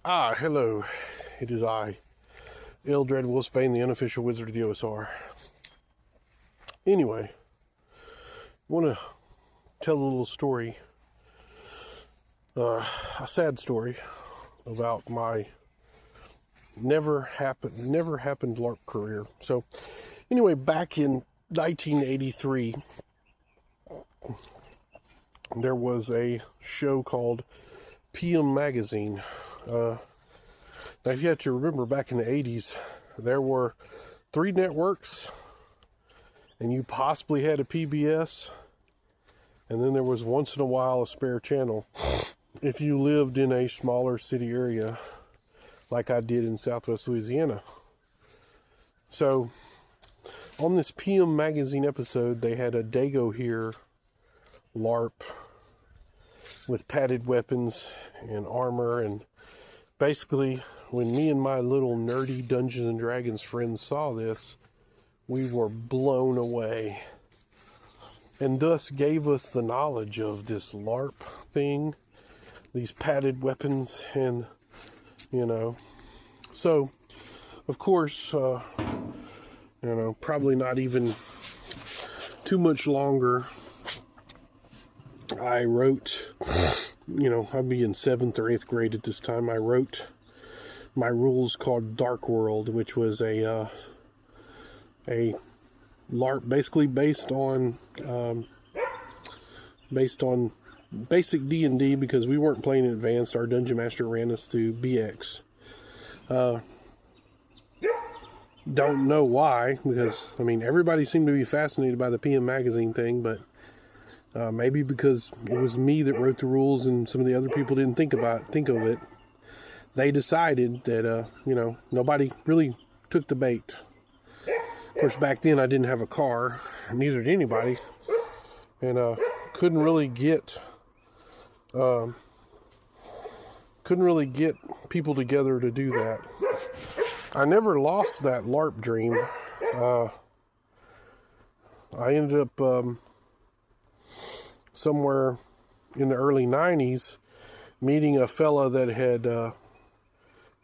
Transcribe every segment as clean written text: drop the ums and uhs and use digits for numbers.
Hello. It is I, Eldred Wolfsbane, the unofficial wizard of the OSR. Anyway, I want to tell a little story, a sad story about my never happened LARP career. So, anyway, back in 1983, there was a show called PM Magazine. Now, if you have to remember, back in the 80s, there were 3 networks, and you possibly had a PBS, and then there was once in a while a spare channel if you lived in a smaller city area like I did in Southwest Louisiana. So, on this PM Magazine episode, they had a Dago here LARP with padded weapons and armor, and basically, when me and my little nerdy Dungeons and Dragons friends saw this, we were blown away, and thus gave us the knowledge of this LARP thing, these padded weapons, and, so, of course, probably not even too much longer, I wrote, I'd be in 7th or 8th grade at this time. I wrote my rules called Dark World, which was a LARP basically based on basic D&D, because we weren't playing advanced. Our Dungeon Master ran us through BX. Don't know why, because, everybody seemed to be fascinated by the PM Magazine thing, but maybe because it was me that wrote the rules and some of the other people didn't think of it. They decided that, nobody really took the bait. Of course, back then I didn't have a car, neither did anybody, and couldn't really get people together to do that. I never lost that LARP dream. I ended up somewhere in the early 90s meeting a fella that had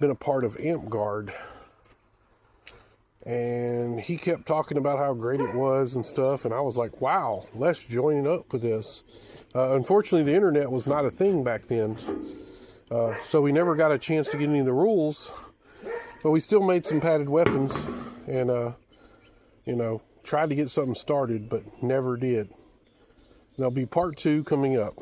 been a part of Amp Guard, and he kept talking about how great it was and stuff, and I was like, wow, let's join up with this. Unfortunately, the internet was not a thing back then, so we never got a chance to get any of the rules, but we still made some padded weapons and tried to get something started, but never did. There'll be part 2 coming up.